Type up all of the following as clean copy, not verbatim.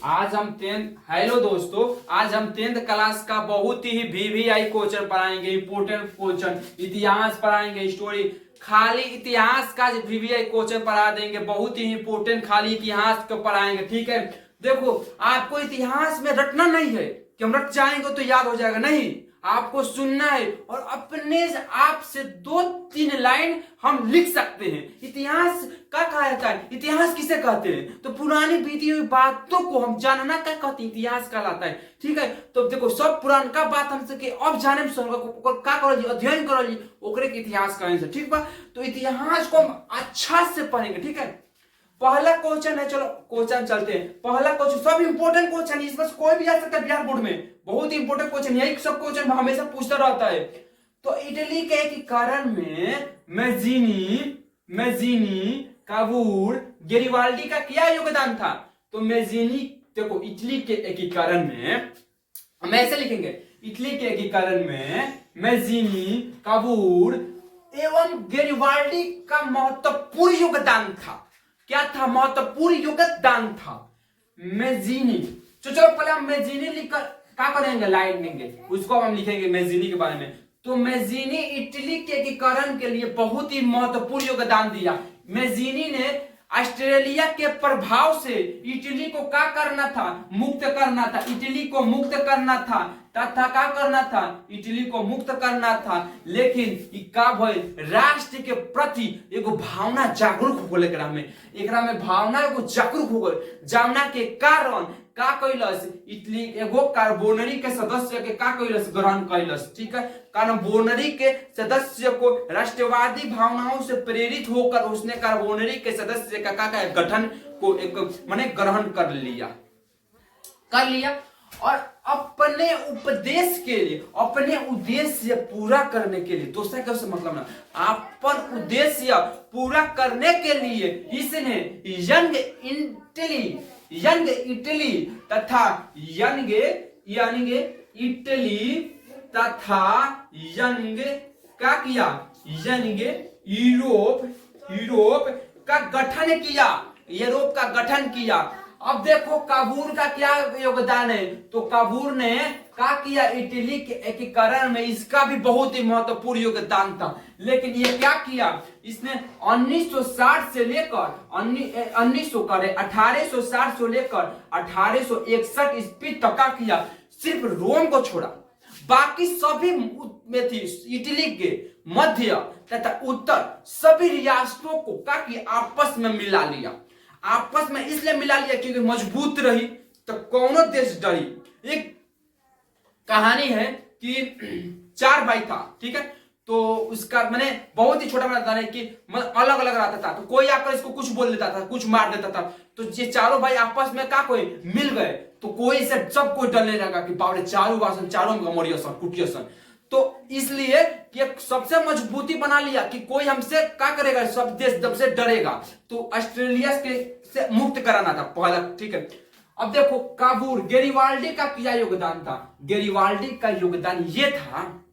आज हम tenth hello दोस्तों, आज हम टेंथ क्लास का बहुत ही वीवीआई क्वेश्चन पढ़ाएंगे। इंपोर्टेंट क्वेश्चन, इतिहास पढ़ाएंगे, स्टोरी। खाली इतिहास का वीवीआई क्वेश्चन पढ़ा देंगे, बहुत ही इंपोर्टेंट। खाली इतिहास को पढ़ाएंगे, ठीक है। देखो, आपको इतिहास में रटना नहीं है कि हम रट जाएंगे तो याद हो जाएगा, नहीं। आपको सुनना है और अपने आप से 2-3 लाइन हम लिख सकते हैं। इतिहास क्या कहा जाता है? इतिहास किसे कहते हैं? तो पुरानी बीती हुई बातों को हम जानना क्या कहते हैं? इतिहास कहलाता है, ठीक है। तो देखो, सब पुरानका बात हम सके अब जाने में क्या करो, अध्ययन करो, ओकरे के इतिहास कहें से, ठीक बा। तो इतिहास को हम अच्छा से पढ़ेंगे, ठीक है। पहला क्वेश्चन है, चलो क्वेश्चन चलते हैं। पहला क्वेश्चन सब इंपोर्टेंट क्वेश्चन है, इसमें कोई भी आ सकता है बिहार बोर्ड में। बहुत इंपोर्टेंट क्वेश्चन, यही सब क्वेश्चन हमेशा पूछता रहता है। तो इटली के एकीकरण में मेजीनी, काबूल, गेरिबाल्डी का क्या योगदान था? तो मेजीनी, देखो इटली के एकीकरण में हम ऐसे लिखेंगे, इटली के एकीकरण में मेजीनी, काबूल एवं गेरिबाल्डी का महत्वपूर्ण योगदान था। क्या था? महत्वपूर्ण योगदान था मेजीनी। तो चलो पहले हम मेजीनी लिखकर क्या करेंगे, लाइन लेंगे, उसको हम लिखेंगे मेजीनी के बारे में। तो मेजीनी इटली के एकीकरण के लिए बहुत ही महत्वपूर्ण योगदान दिया। मेजीनी ने ऑस्ट्रेलिया के प्रभाव से इटली को क्या करना था? मुक्त करना था। इटली को मुक्त करना था तथा क्या करना था? इटली को मुक्त करना था। लेकिन का भइल, राष्ट्र के प्रति एगो भावना जागरूक हो गए, एकरा में भावना एगो जागरूक हो गए, जावना के कारण का कैलस, इटली एगो कार्बोनरी के सदस्य के का कैलस, ग्रहण कैलस, ठीक है। कार्बोनरी के सदस्य को राष्ट्रवादी भावनाओं से प्रेरित होकर उसने कार्बोनरी के सदस्य का गठन को एक माने ग्रहण कर लिया और अपने उपदेश के लिए, अपने उद्देश्य पूरा करने के लिए, दूसरा क्या मतलब ना, अपन उद्देश्य पूरा करने के लिए इसने यंग इटली तथा यंग इटली तथा यंग क्या किया? यंग यूरोप का गठन किया, यूरोप का गठन किया। अब देखो काबूल का क्या योगदान है? तो काबूल ने क्या किया? इटली के एकीकरण में इसका भी बहुत ही महत्वपूर्ण योगदान था। लेकिन ये क्या किया? इसने 1860 से लेकर 1860 से लेकर 1861 ईस्वी तक का किया, सिर्फ रोम को छोड़ा, बाकी सभी में थी इटली के मध्य तथा उत्तर सभी रियासतों को क्या किया? आपस में मिला लिया। आपस में इसलिए मिला लिया क्योंकि मजबूत रही तो कौनो देश डरी। एक कहानी है कि 4 भाई था, ठीक है। तो उसका मैंने बहुत ही छोटा बनाता है कि अलग अलग रहता था, तो कोई आकर इसको कुछ बोल देता था, कुछ मार देता था। तो ये चारों भाई आपस में क्या कोई मिल गए, तो कोई से सब कोई डरने लगा कि बाबरे चारों वासन, चारों में मरियसन कुटियसन। तो इसलिए कि सबसे मजबूती बना लिया कि कोई हमसे क्या करेगा, सब देश सबसे डरेगा। तो ऑस्ट्रेलिया के से मुक्त कराना था पहला, ठीक है। अब देखो काबूल, गेरिबाल्डी का क्या योगदान था? गेरिबाल्डी का योगदान ये था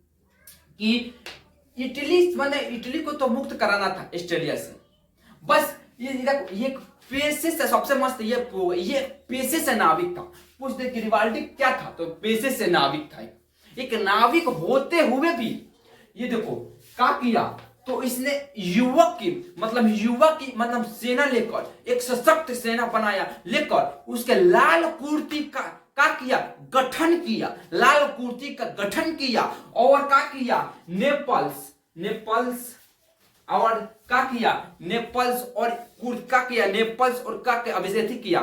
कि इटली को तो मुक्त कराना था ऑस्ट्रेलिया से। बस ये देखो, ये पेशे से सबसे मस्त ये पेशे से नाविक था। पूछते गेरिबाल्डी क्या था? तो पेशे से नाविक था। एक नाविक होते हुए भी ये देखो क्या किया? तो इसने युवक की मतलब सेना लेकर एक सशक्त सेना बनाया, लेकर उसके लाल कुर्ती का किया? गठन किया। लाल कुर्ती का गठन किया और क्या किया? नेपल्स और क्या किया? नेपल्स और क्या किया? नेपल्स और क्या अभिषेक किया,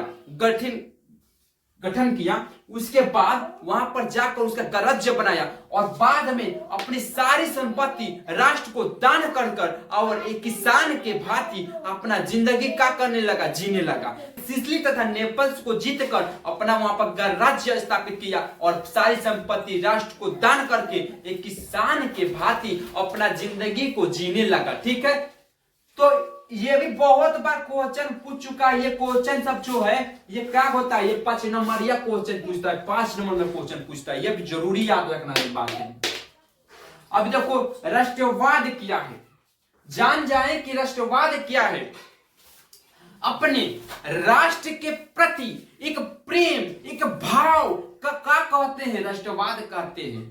गठन किया। उसके बाद वहां पर जाकर उसका गणराज्य बनाया और बाद में अपनी सारी संपत्ति राष्ट्र को दान कर और एक किसान के भांति अपना जिंदगी का करने लगा, जीने लगा। सिसिली तथा नेपल्स को जीतकर अपना वहां पर गणराज्य स्थापित किया और सारी संपत्ति राष्ट्र को दान करके एक किसान के भांति अपना जिंदगी को जीने लगा, ठीक है। तो ये भी बहुत बार क्वेश्चन पूछ चुका है। ये क्वेश्चन सब जो है ये क्या होता है? ये 5 नंबर या क्वेश्चन पूछता है, 5 नंबर में क्वेश्चन पूछता है। ये भी जरूरी याद रखना है बात है। अब देखो राष्ट्रवाद क्या है, जान जाए कि राष्ट्रवाद क्या है। अपने राष्ट्र के प्रति एक प्रेम कहते हैं? राष्ट्रवाद कहते हैं।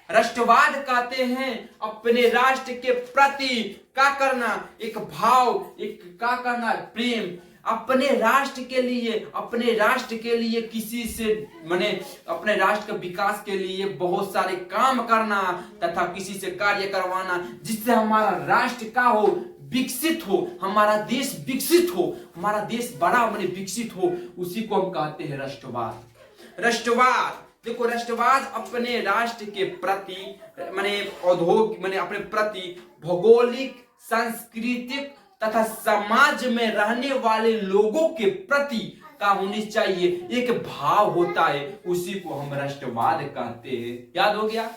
राष्ट्रवाद कहते हैं अपने राष्ट्र के प्रति क्या करना, एक भाव, एक क्या करना, प्रेम, अपने राष्ट्र के लिए, अपने राष्ट्र के लिए किसी से माने अपने राष्ट्र के विकास के लिए बहुत सारे काम करना तथा किसी से कार्य करवाना जिससे हमारा राष्ट्र का हो, विकसित हो, हमारा देश विकसित हो, हमारा देश बड़ा माने विकसित हो, उसी को हम कहते हैं राष्ट्रवाद। राष्ट्रवाद देखो, राष्ट्रवाद अपने राष्ट्र के प्रति माने औद्योगिक माने अपने प्रति भौगोलिक, सांस्कृतिक तथा समाज में रहने वाले लोगों के प्रति का होनी चाहिए एक भाव होता है, उसी को हम राष्ट्रवाद कहते हैं। याद हो गया?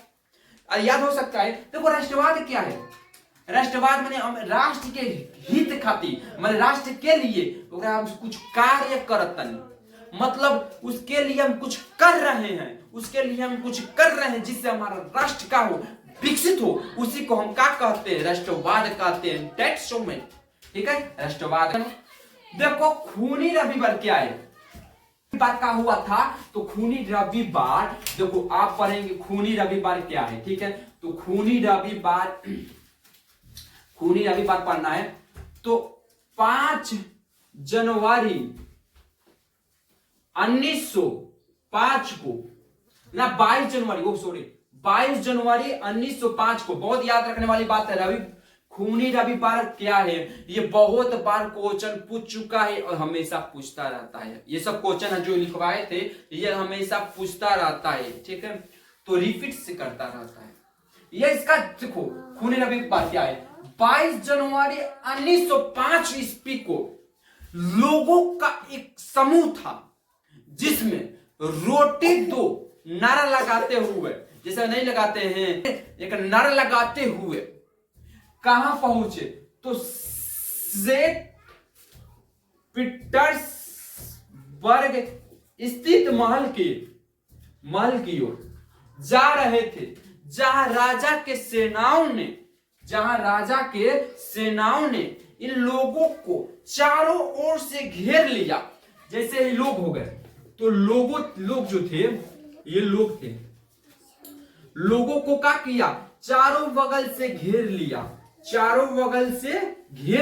याद हो सकता है। देखो राष्ट्रवाद क्या है? राष्ट्रवाद माने हम राष्ट्र के हित खातिर माने राष्ट्र के लिए हम कुछ कार्य करतन, मतलब उसके लिए हम कुछ कर रहे हैं, उसके लिए हम कुछ कर रहे हैं जिससे हमारा राष्ट्र का हो, विकसित हो, उसी को हम क्या कहते हैं? राष्ट्रवाद कहते हैं। दैट्स सो मच, ठीक है, राष्ट्रवाद। देखो खूनी रविवार क्या है? बात का हुआ था तो खूनी रविवार, देखो आप पढ़ेंगे खूनी रविवार क्या है, ठीक है। तो खूनी रविवार पढ़ना है तो 5 जनवरी 1905 को ना 22 जनवरी 1905 को, बहुत याद रखने वाली बात है। खूनी रविवार क्या है? ये बहुत बार क्वेश्चन पूछ चुका है और हमेशा पूछता रहता है। ये सब क्वेश्चन है जो लिखवाए थे, ये हमेशा पूछता रहता है, ठीक है, तो रिपीट से करता रहता है। ये इसका देखो खूनी रविवार क्या है? 22 जनवरी 1905 ईस्वी को लोगों का एक समूह था जिसमें रोटी दो नारा लगाते हुए, जैसे नहीं लगाते हैं, एक नारा लगाते हुए कहां पहुंचे? तो सेंट पीटर्सबर्ग स्थित महल की ओर जा रहे थे, जहां राजा के सेनाओं ने इन लोगों को चारों ओर से घेर लिया। जैसे ही लोग हो गए तो लोग जो थे, ये लोग थे, लोगों को क्या किया? चारों बगल से घेर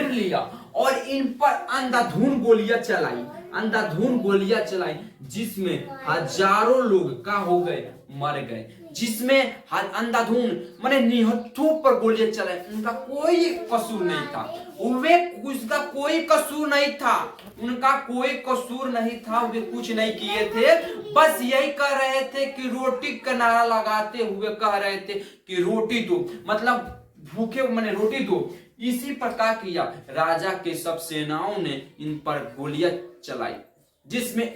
लिया और इन पर अंधाधुंध गोलियां चलाई, जिसमें हजारों लोग का हो गए, मर गए, जिसमें अंधाधुंध माने निहत्थों पर गोलियां चलाई। उनका कोई कसूर नहीं था, उसका कोई कसूर नहीं था, वे कुछ नहीं किए थे, बस यही कह रहे थे कि रोटी का नारा लगाते हुए कह रहे थे कि रोटी दो, मतलब भूखे माने रोटी दो। इसी प्रकार किया, राजा के सब सेनाओं ने इन पर गोलियां चलाई, जिसमें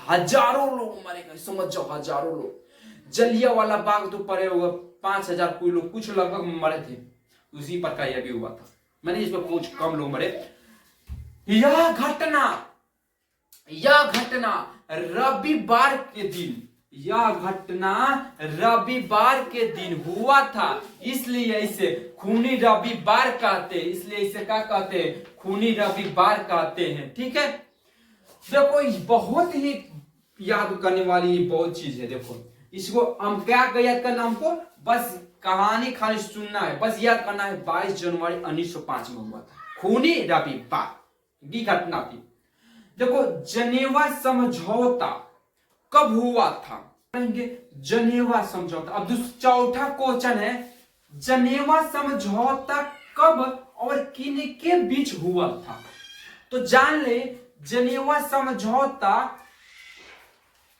हजारों लोग मारे गए। समझ जाओ, हजारों लोग। जलियांवाला बाग तो पड़े हुए 5000 कोई लोग, कुछ लगभग मरे थे। उसी प्रकार यह भी हुआ था, मैंने इसमें कुछ कम लोग मरे। यह घटना रविवार के दिन हुआ था, इसलिए इसे खूनी रविवार कहते हैं। इसलिए इसे क्या कहते हैं? खूनी रविवार कहते हैं, ठीक है। देखो बहुत ही याद करने वाली बहुत चीज है। देखो इसको हम क्या याद करना, हमको बस कहानी खाली सुनना है, बस याद करना है। 22 जनवरी 1905 में हुआ था खूनी रविवार की घटना थी। देखो जनेवा समझौता कब हुआ था? जनेवा समझौता। अब चौथा क्वेश्चन है, जनेवा समझौता कब और किन के बीच हुआ था? तो जान ले, जनेवा समझौता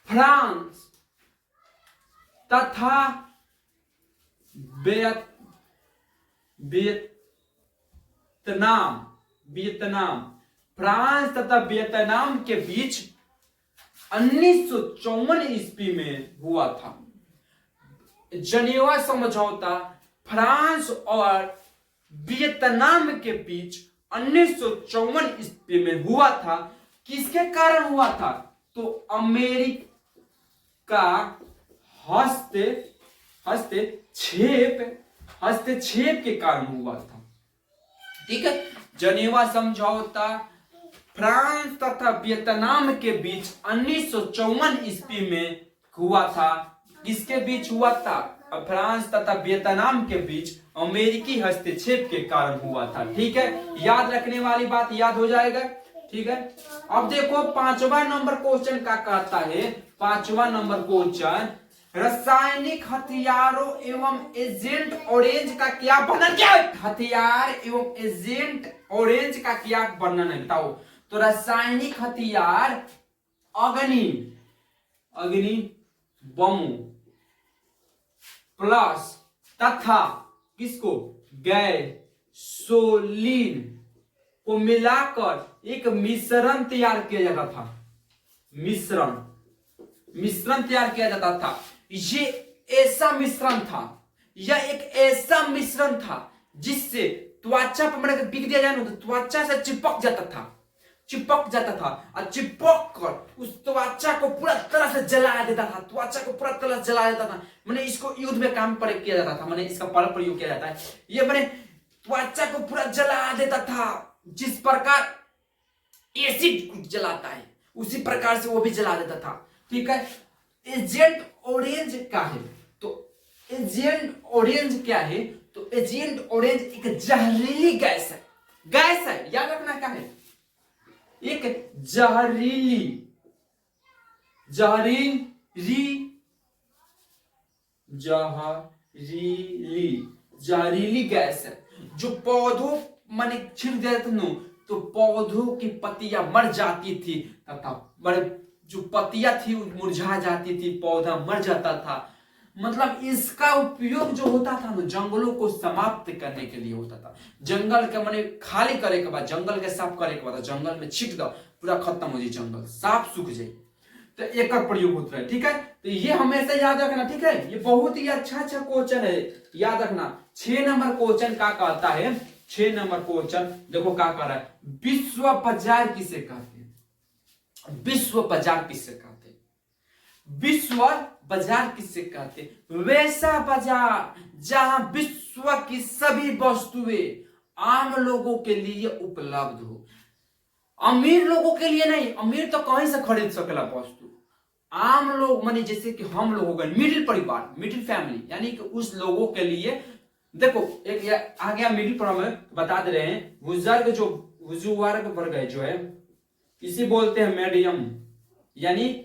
फ्रांस तथा फ्रांस तथा वियतनाम के बीच 1954 ईस्वी में हुआ था। जनेवा समझौता फ्रांस और वियतनाम के बीच 1954 ईस्वी में हुआ था। किसके कारण हुआ था? तो अमेरिका हस्तक्षेप के कारण हुआ था, ठीक है। जनेवा समझौता फ्रांस तथा वियतनाम के बीच 1954 ईस्वी में हुआ था। किसके बीच हुआ था? फ्रांस तथा वियतनाम के बीच अमेरिकी हस्तक्षेप के कारण हुआ था। ठीक है, याद रखने वाली बात याद हो जाएगा। ठीक है, अब देखो 5वां नंबर क्वेश्चन का कहता है, 5वां नंबर क्वेश्चन, रासायनिक हथियारों एवं एजेंट ऑरेंज का क्या वर्णन किया? हथियार एवं एजेंट ऑरेंज का क्या वर्णन है बताओ। तो रासायनिक हथियार अग्नि, अग्नि बम प्लस तथा किसको? गैसोलीन को मिलाकर एक मिश्रण तैयार किया जाता था। मिश्रण तैयार किया जाता था। ये ऐसा मिश्रण था, यह एक ऐसा मिश्रण था जिससे त्वचा पर बिक दिया जाए ना तो त्वचा से चिपक जाता था और चिपक कर उस त्वचा को पूरा तरह से जला देता था, त्वचा को पूरा तरह से जला देता था। मैंने इसको युद्ध में काम प्रयोग किया जाता था, मैंने इसका प्रयोग किया जाता है। ये मैंने त्वचा को पूरा जला देता था, जिस प्रकार एसिड जलाता है उसी प्रकार से वो भी जला देता था। ठीक है, एजेंट ऑरेंज क्या है? तो एजेंट ऑरेंज क्या है? तो एजेंट ऑरेंज एक जहरीली गैस है, याद रखना क्या है? एक जहरीली गैस है जो पौधों माने छिड़ देते थे तो पौधों की पत्तियां मर जाती थी तथा बड़े जो पत्तियां थी मुरझा जाती थी, पौधा मर जाता था। मतलब इसका उपयोग जो होता था ना जंगलों को समाप्त करने के लिए होता था। जंगल के माने खाली करे के बाद, जंगल के साफ करे के बाद जंगल में छिट दो, पूरा खत्म हो जाए, जंगल साफ सूख जाए, तो एक प्रयोग होता है। ठीक है, तो ये हमेशा याद रखना। ठीक है, ये बहुत ही अच्छा क्वेश्चन है, याद रखना। 6 नंबर क्वेश्चन का कहता है, 6 नंबर क्वेश्चन देखो क्या कर रहा है, विश्व बाजार किसे कहते हैं? विश्व बाजार किसे कहते हैं? विश्व बाजार किसे कहते हैं? वैसा बाजार जहां विश्व की सभी वस्तुएं आम लोगों के लिए उपलब्ध हो। अमीर लोगों के लिए नहीं, अमीर तो कहीं से खरीद सकेला वस्तु, आम लोग माने जैसे कि हम लोग हो गए मिडिल परिवार, मिडिल फैमिली, यानी कि उस लोगों के लिए। देखो एक आ गया मिडिल परिवार में, बता दे रहे हैं बुजुर्ग जो बुजुर्ग वर्ग है जो है इसी बोलते हैं मीडियम, यानी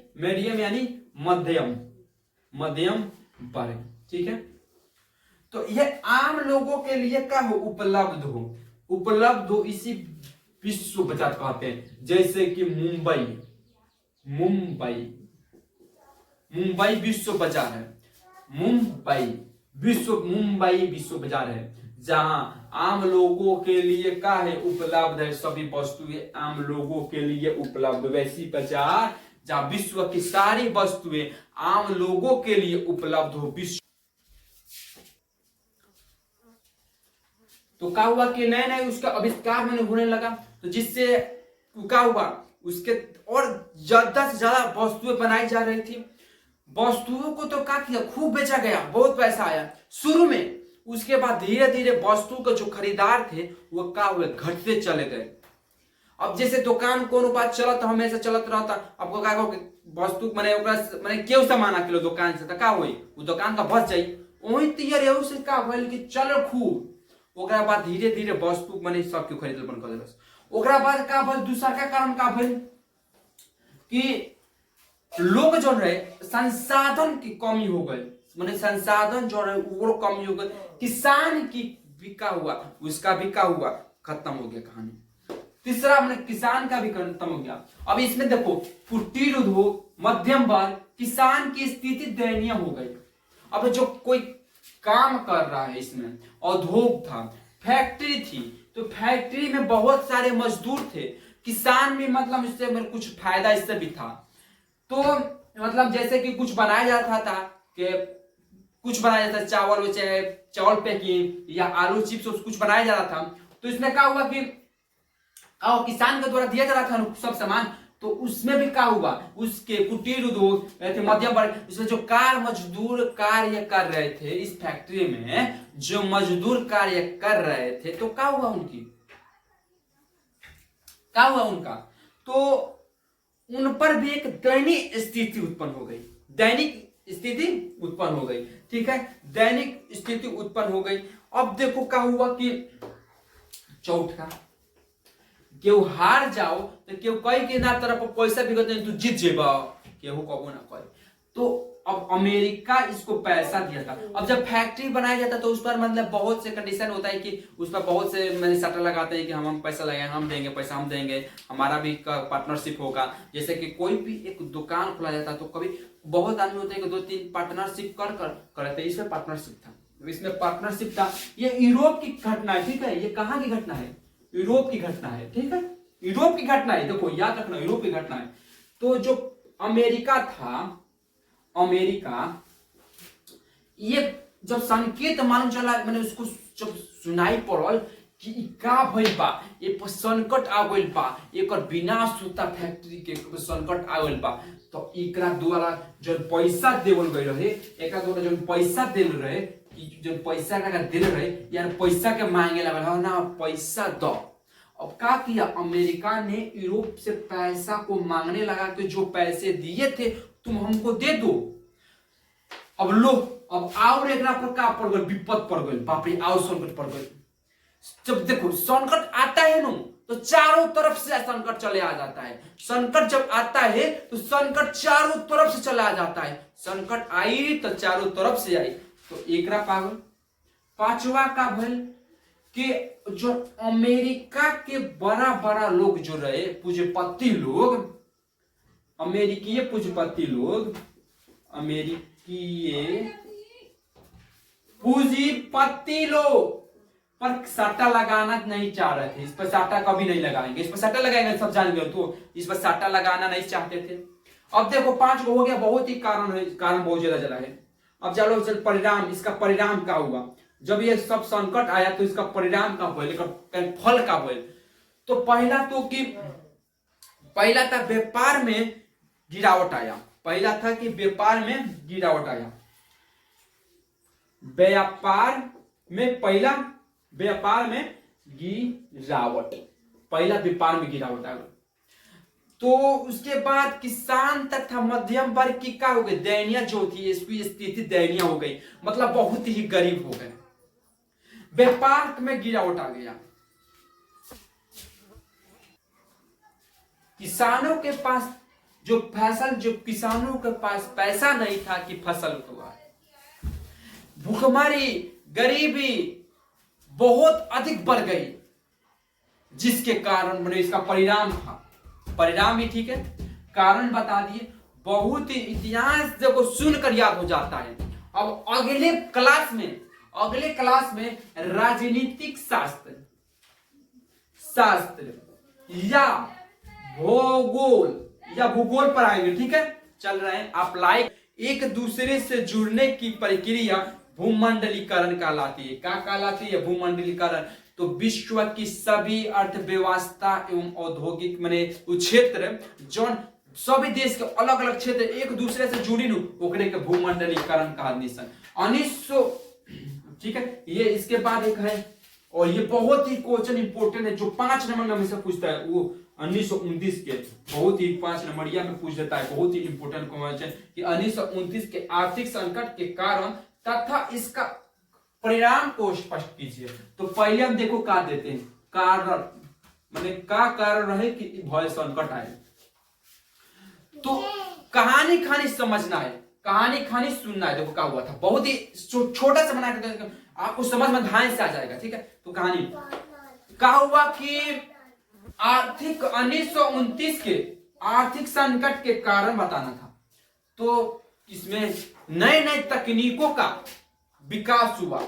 मध्यम वर्ग। ठीक है, तो यह आम लोगों के लिए क्या हो? उपलब्ध हो इसी विश्व बाजार कहते हैं। जैसे कि मुंबई विश्व बाजार है, मुंबई विश्व बाजार है जहां आम लोगों के लिए क्या है? उपलब्ध है, सभी वस्तुएं आम लोगों के लिए उपलब्ध। वैसी बाजार जहां विश्व की सारी वस्तुएं आम लोगों के लिए उपलब्ध हो। विश्व तो क्या हुआ कि नए नए उसका आविष्कार मैंने होने लगा, तो जिससे क्या हुआ उसके और ज्यादा से ज्यादा वस्तुएं बनाई जा रही थी। वस्तुओं को तो क्या किया, खूब बेचा गया, बहुत पैसा आया शुरू में। उसके बाद धीरे धीरे वस्तु के जो खरीदार थे वो क्या हुए, घटते चले गए। अब जैसे दुकान कोनो बात चलत हमेशा चलत रहता, अब क्या वस्तु मैंने क्यों सामान किलो दुकान से का हुई, वो दुकान का बच जाई, वही तैयार से का भइल कि चलो खूब। ओकरा बाद धीरे धीरे वस्तु माने सब के खरीदल बंद कर देलस। ओकरा बाद का भइल, दूसरा का कारण का भइल कि लोग जो रहे संसाधन की कमी हो गई, माने संसाधन जो रहे वो कमी हो गई। किसान की बिका हुआ, उसका बिका हुआ, खत्म हो गया कहानी। तीसरा मैंने किसान का भी खत्म हो गया। अब इसमें देखो कुटीर उद्योग, मध्यम वर्ग, किसान की स्थिति दयनीय हो गई। अब जो कोई काम कर रहा है, इसमें उद्योग था, फैक्ट्री थी, तो फैक्ट्री में बहुत सारे मजदूर थे। किसान भी मतलब इससे कुछ फायदा इससे भी था। तो मतलब जैसे कि कुछ बनाया जाता था कि कुछ बनाया जाता, चावल चाहे चावल पैकिंग या आलू चिप्स कुछ बनाया जा रहा था, तो इसमें क्या हुआ कि किसान के द्वारा दिया जा रहा था सब सामान, तो उसमें भी क्या हुआ, उसके कुटीर उद्योग मध्यम वर्ग, उसमें जो मजदूर कार्य कर रहे थे इस फैक्ट्री में, जो मजदूर कार्य कर रहे थे, तो क्या हुआ उनका, तो उन पर भी एक दयनीय स्थिति उत्पन्न हो गई। दैनिक स्थिति उत्पन्न हो गई। ठीक है, दैनिक स्थिति उत्पन्न हो गई। अब देखो क्या हुआ कि चौथा, केहू हार जाओ तो केहू कही के ना तरफ पैसा भी तू जीत जेबा, केहू कबो ना कहे। तो अब अमेरिका इसको पैसा दिया था। अब जब फैक्ट्री बनाया जाता तो उस पर मतलब बहुत से कंडीशन होता है कि उस पर बहुत से मैंने शर्त लगाते हैं कि हम पैसा लगाए, हम देंगे पैसा, हम देंगे, हमारा भी पार्टनरशिप होगा। जैसे कि कोई भी एक दुकान खोला जाता है तो कभी बहुत आदमी होते हैं कि 2-3 पार्टनरशिप कर करते हैं। इसमें पार्टनरशिप था, इसमें पार्टनरशिप था। ये यूरोप की घटना है। ठीक है, ये कहाँ की घटना है? यूरोप की घटना है। ठीक है, यूरोप की घटना है, देखो याद रखना, यूरोप की घटना है। तो जो अमेरिका था, अमेरिका, ये जब संकेत मालूम चला, मैंने उसको जब सुनाई पड़ल कि का भइल बा, ये संकट आ गइल बा, एकर विनाश होता, फैक्ट्री के संकट आ गइल बा, तो एकरा द्वारा जो पैसा देवल गई रहे, एकरा द्वारा जो पैसा देल रहे, जो पैसा का दिल रहे, यार पैसा के मांगे लगा ना, पैसा दो। अब क्या किया अमेरिका ने? यूरोप से पैसा को मांगने लगा कि जो पैसे दिए थे तुम हमको दे दो। अब लो, अब और एक पर का पड़ गई, विपद पड़ गई, बाप रे, और संकट पड़ गई। जब देखो संकट आता है ना तो चारों तरफ से संकट चले आ जाता है। संकट जब आता है तो संकट चारों तरफ से चला आ जाता है। संकट आई तो चारों तरफ से आई। तो एकरा पागल। पांचवा का भल कि जो अमेरिका के बड़ा बड़ा लोग जो रहे, पूंजीपति लोग, अमेरिकीय पूंजीपति लोग, अमेरिकीय पूंजीपति लोग पर सट्टा लगाना नहीं चाह रहे थे। इस पर सट्टा कभी नहीं लगाएंगे, इस पर सट्टा लगाएंगे सब जान गए, तो इस पर सट्टा लगाना नहीं चाहते थे। अब देखो 5 हो गया, बहुत ही कारण है, कारण बहुत ज्यादा चला है। अब चलो चल परिणाम, इसका परिणाम क्या हुआ? जब ये सब संकट आया तो इसका परिणाम क्या हुआ, फल क्या हुआ? तो पहला तो कि पहला था व्यापार में गिरावट आया। पहला था कि व्यापार में गिरावट आया। व्यापार में पहला व्यापार में गिरावट, पहला व्यापार में गिरावट आ गई। तो उसके बाद किसान तथा मध्यम वर्ग की क्या हो गई? दयनीय जो थी, इसकी स्थिति दयनीय हो गई, मतलब बहुत ही गरीब हो गए। व्यापार में गिरावट आ गया। किसानों के पास जो फसल, जो किसानों के पास पैसा नहीं था कि फसल उगवाए। भूखमरी, गरीबी बहुत अधिक बढ़ गई, जिसके कारण मैंने इसका परिणाम था। परिणाम भी ठीक है, कारण बता दिए। बहुत ही इतिहास देखो सुनकर याद हो जाता है। अब अगले क्लास में राजनीतिक शास्त्र या भूगोल पर आएंगे। ठीक है, चल रहे हैं आप लाइक। एक दूसरे से जुड़ने की प्रक्रिया भूमंडलीकरण कहलाती है। क्या कहलाती है? भूमंडलीकरण। तो विश्व की सभी अर्थव्यवस्था एवं औद्योगिक माने क्षेत्र जो सभी देश के अलग अलग क्षेत्र एक दूसरे से जुड़ी नु, ओकरे के भूमंडलीकरण कहनी सन 1900। ठीक है, ये इसके बाद एक है, और ये बहुत ही क्वेश्चन इंपोर्टेंट है, जो 5 नंबर में हमेशा पूछता है, वो 1929 के बहुत ही 5 नंबरिया में पूछ देता है। बहुत ही इंपोर्टेंट क्वेश्चन कि 1929 के आर्थिक संकट के कारण तथा इसका परिणाम को स्पष्ट कीजिए। तो पहले हम देखो क्या देते हैं, कारण माने क्या कारण रहे कि भय संकट आए। तो कहानी खानी समझना है, कहानी खानी सुनना है। देखो क्या हुआ था, बहुत ही छोटा सा बना के आपको समझ में ध्यान से आ जाएगा। ठीक है, तो कहानी क्या हुआ कि आर्थिक 1929 के आर्थिक संकट के कारण बताना था। तो इसमें नए नए तकनीकों का विकास हुआ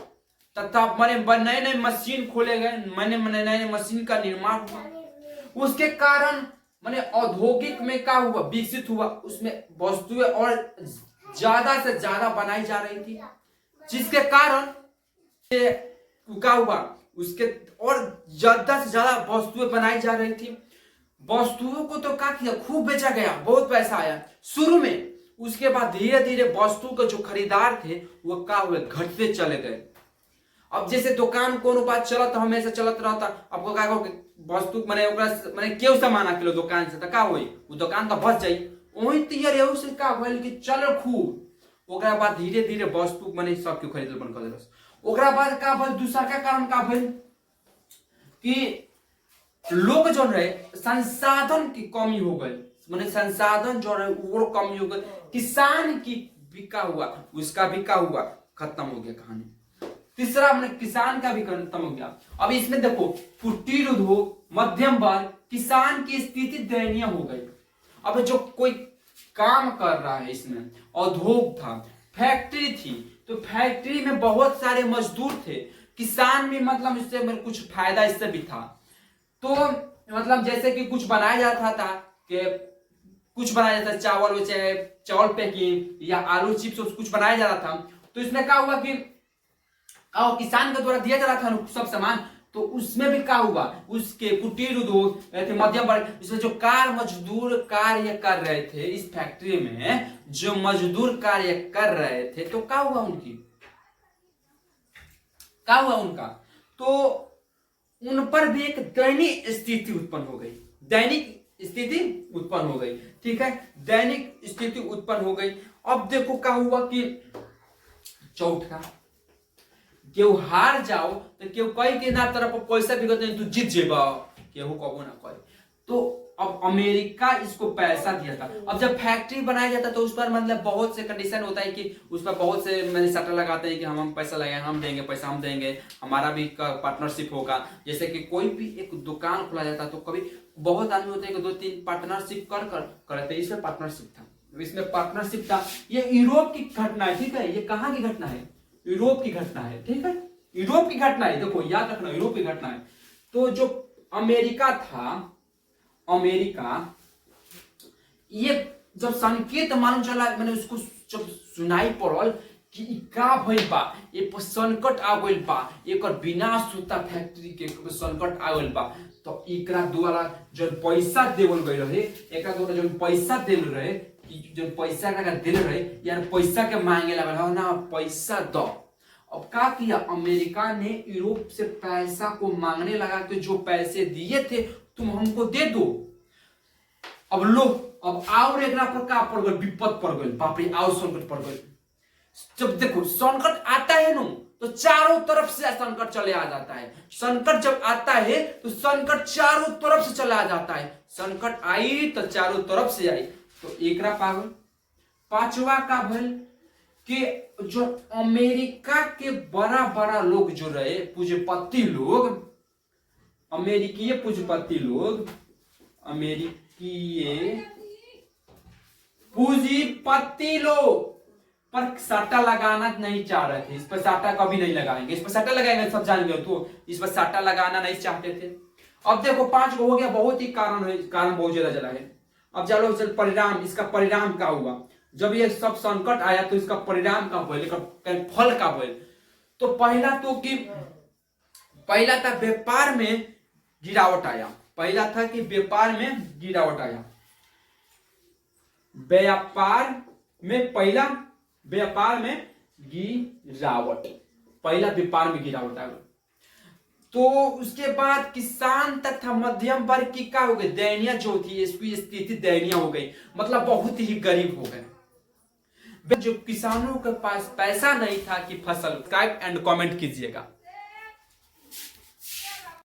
तथा नए नए मशीन खोले गए, नए नए मशीन का निर्माण हुआ। उसके कारण माने औद्योगिक में क्या हुआ, विकसित हुआ। उसमें वस्तुएं और ज्यादा से ज्यादा बनाई जा रही थी, जिसके कारण क्या हुआ, उसके और ज्यादा से ज्यादा वस्तुएं बनाई जा रही थी। वस्तुओं को तो क्या किया, खूब बेचा गया, बहुत पैसा आया शुरू में। उसके बाद धीरे धीरे वस्तु के जो खरीदार थे वो क्या हुए, घटते चले गए। अब जैसे दुकान कोनो बात चलत हमेशा चलत रहता, आपको क्या वस्तु मैंने क्यों सामान किलो दुकान से तो क्या हुई, वो दुकान तो बच जाई। वही तैयार से क्या हुआ कि चल खूब ओकरा बाद धीरे धीरे वस्तु माने सब के खरीदल बंद कर देलस। ओकरा बाद का भइल, दूसरा का कारण का भइल कि लोग जो रहे संसाधन की कमी हो गई, माने संसाधन जो रहे वो कमी हो गई, किसान की बिका हुआ, उसका बिका हुआ, खत्म हो गया कहानी। तीसरा मैंने किसान का भी खत्म हो गया। अब इसमें देखो कुटीर उद्योग, मध्यम वर्ग, किसान की स्थिति दयनीय हो गई। अब जो कोई काम कर रहा है, इसमें उद्योग था, फैक्ट्री थी, तो फैक्ट्री में बहुत सारे मजदूर थे, किसान भी मतलब इससे कुछ फायदा इससे भी था। तो मतलब जैसे कि कुछ बनाया जाता था कि कुछ बनाया जाता, चावल चाहे चावल पैकिंग या आलू चिप्स कुछ बनाया जा रहा था, तो इसमें क्या हुआ कि किसान के द्वारा दिया जा रहा था सब सामान, तो उसमें भी क्या हुआ, उसके कुटीर उद्योग, मध्यम वर्ग, इसमें जो मजदूर कार्य कर रहे थे इस फैक्ट्री में, जो मजदूर कार्य कर रहे थे, तो क्या हुआ उनका, तो उन पर भी एक दैनिक स्थिति उत्पन्न हो गई। ठीक है, दैनिक स्थिति उत्पन्न हो गई। अब देखो क्या हुआ कि चौथा, केहू हार जाओ तो केहू कही के ना तरफ पैसा भी कहते तू जीत जेबा, केहू कबो ना कहे। तो अब अमेरिका इसको पैसा दिया था। अब जब फैक्ट्री बनाया जाता तो उस पर मतलब बहुत से कंडीशन होता है कि उस पर बहुत से मैंने शर्त लगाते हैं कि हम पैसा लगाए, हम देंगे पैसा, हम देंगे, हमारा भी पार्टनरशिप होगा। जैसे कि कोई भी एक दुकान खोला जाता तो कभी बहुत आदमी होते हैं कि 2-3 पार्टनरशिप करते, इसमें पार्टनरशिप था। ये यूरोप की घटना है, ठीक है, ये कहाँ की घटना है, यूरोप की घटना है, ठीक है, यूरोप की घटना है, देखो याद रखना यूरोप की घटना है। तो जो अमेरिका था, ये जब संकेत मालूम चला, मैंने उसको जब सुनाई पड़ल कि का भइल बा, ये संकट आ गइल बा, एकर विनाश होता, फैक्ट्री के संकट आ गइल बा, तो एकरा द्वारा जो पैसा देवल गइल रहे, एकरा द्वारा जो पैसा देल रहे, जो पैसा का दिल रहे, यार पैसा के मांगे लगा ना, पैसा दो। अब क्या किया, अमेरिका ने यूरोप से पैसा को मांगने लगा कि जो पैसे दिए थे तुम हमको दे दो। अब लो, अब और एक पर का पड़ गई, विपद पड़ गई, बाप रे, और संकट पड़ गई। जब देखो संकट आता है ना, तो चारों तरफ से संकट चले आ जाता है। संकट जब आता है तो संकट चारों तरफ से चला आ जाता है। संकट आई तो चारों तरफ से आई। तो एकरा पागल। पांचवा का भल कि जो अमेरिका के बड़ा बड़ा लोग जो रहे, पूंजीपति लोग, अमेरिकीय पूंजीपति लोग, पर साटा लगाना नहीं चाह रहे थे। इस पर साटा कभी नहीं लगाएंगे, इस पर साटा लगाएंगे सब जान गए, तो इस पर साटा लगाना नहीं चाहते थे। अब देखो 5 को हो गया, बहुत ही कारण बहुत ज्यादा चला है। अब चलो परिणाम, इसका परिणाम क्या हुआ, जब ये सब संकट आया तो इसका परिणाम का हुआ, लेकिन फल का हुआ। तो पहला था व्यापार में गिरावट आया, व्यापार में गिरावट आ गई। तो उसके बाद किसान तथा मध्यम वर्ग की क्या हो गई, दयनीय जो थी, इसकी स्थिति दयनीय हो गई, मतलब बहुत ही गरीब हो गए। जो किसानों के पास पैसा नहीं था कि फसल, सब्सक्राइब एंड कमेंट कीजिएगा।